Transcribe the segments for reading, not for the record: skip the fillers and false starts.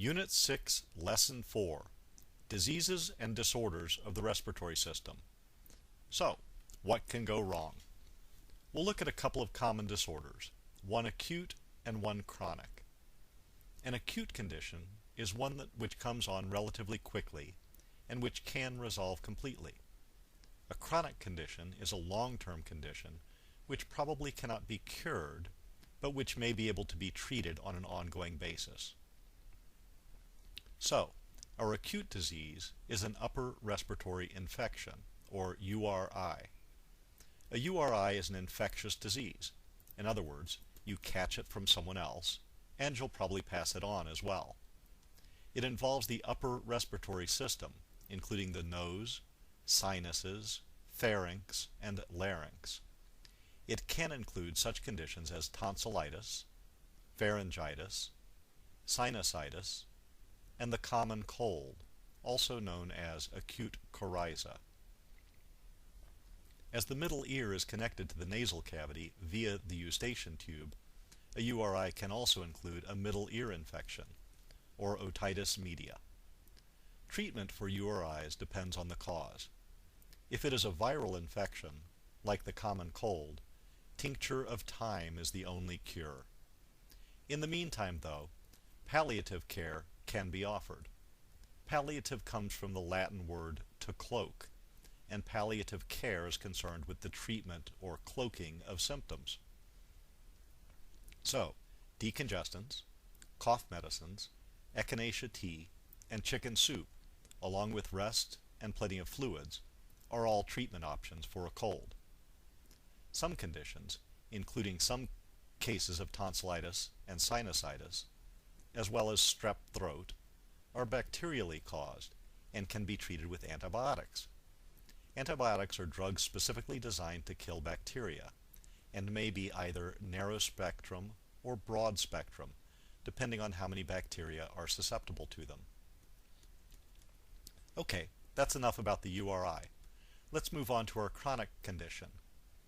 Unit 6, Lesson 4, Diseases and Disorders of the Respiratory System. So, what can go wrong? We'll look at a couple of common disorders, one acute and one chronic. An acute condition is one which comes on relatively quickly and which can resolve completely. A chronic condition is a long-term condition which probably cannot be cured, but which may be able to be treated on an ongoing basis. So, our acute disease is an upper respiratory infection, or URI. A URI is an infectious disease. In other words, you catch it from someone else, and you'll probably pass it on as well. It involves the upper respiratory system, including the nose, sinuses, pharynx, and larynx. It can include such conditions as tonsillitis, pharyngitis, sinusitis, and the common cold, also known as acute coryza. As the middle ear is connected to the nasal cavity via the eustachian tube, a URI can also include a middle ear infection, or otitis media. Treatment for URIs depends on the cause. If it is a viral infection, like the common cold, tincture of thyme is the only cure. In the meantime, though, palliative care can be offered. Palliative comes from the Latin word to cloak, and palliative care is concerned with the treatment or cloaking of symptoms. So, decongestants, cough medicines, echinacea tea, and chicken soup, along with rest and plenty of fluids, are all treatment options for a cold. Some conditions, including some cases of tonsillitis and sinusitis, as well as strep throat, are bacterially caused and can be treated with antibiotics. Antibiotics are drugs specifically designed to kill bacteria and may be either narrow spectrum or broad spectrum, depending on how many bacteria are susceptible to them. Okay, that's enough about the URI. Let's move on to our chronic condition,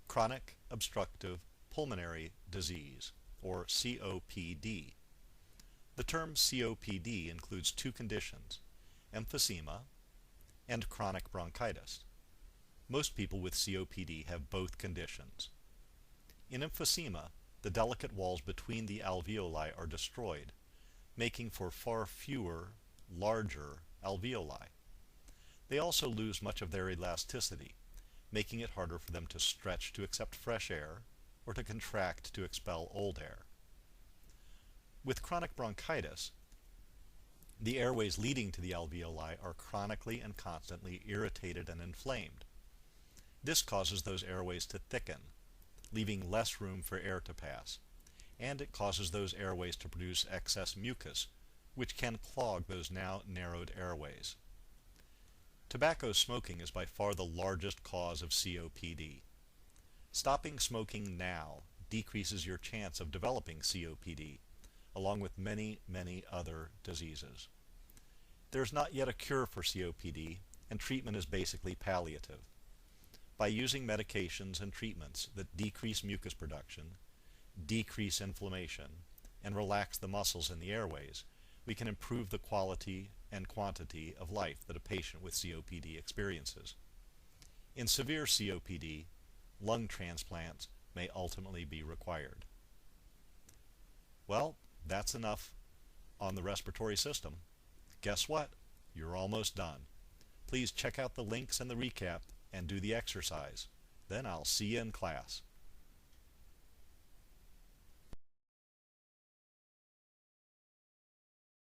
chronic obstructive pulmonary disease, or COPD. The term COPD includes two conditions, emphysema and chronic bronchitis. Most people with COPD have both conditions. In emphysema, the delicate walls between the alveoli are destroyed, making for far fewer, larger alveoli. They also lose much of their elasticity, making it harder for them to stretch to accept fresh air or to contract to expel old air. With chronic bronchitis, the airways leading to the alveoli are chronically and constantly irritated and inflamed. This causes those airways to thicken, leaving less room for air to pass, and it causes those airways to produce excess mucus, which can clog those now narrowed airways. Tobacco smoking is by far the largest cause of COPD. Stopping smoking now decreases your chance of developing COPD, along with many, many other diseases. There is not yet a cure for COPD, and treatment is basically palliative. By using medications and treatments that decrease mucus production, decrease inflammation, and relax the muscles in the airways, we can improve the quality and quantity of life that a patient with COPD experiences. In severe COPD, lung transplants may ultimately be required. Well, that's enough on the respiratory system. Guess what? You're almost done. Please check out the links and the recap and do the exercise. Then I'll see you in class.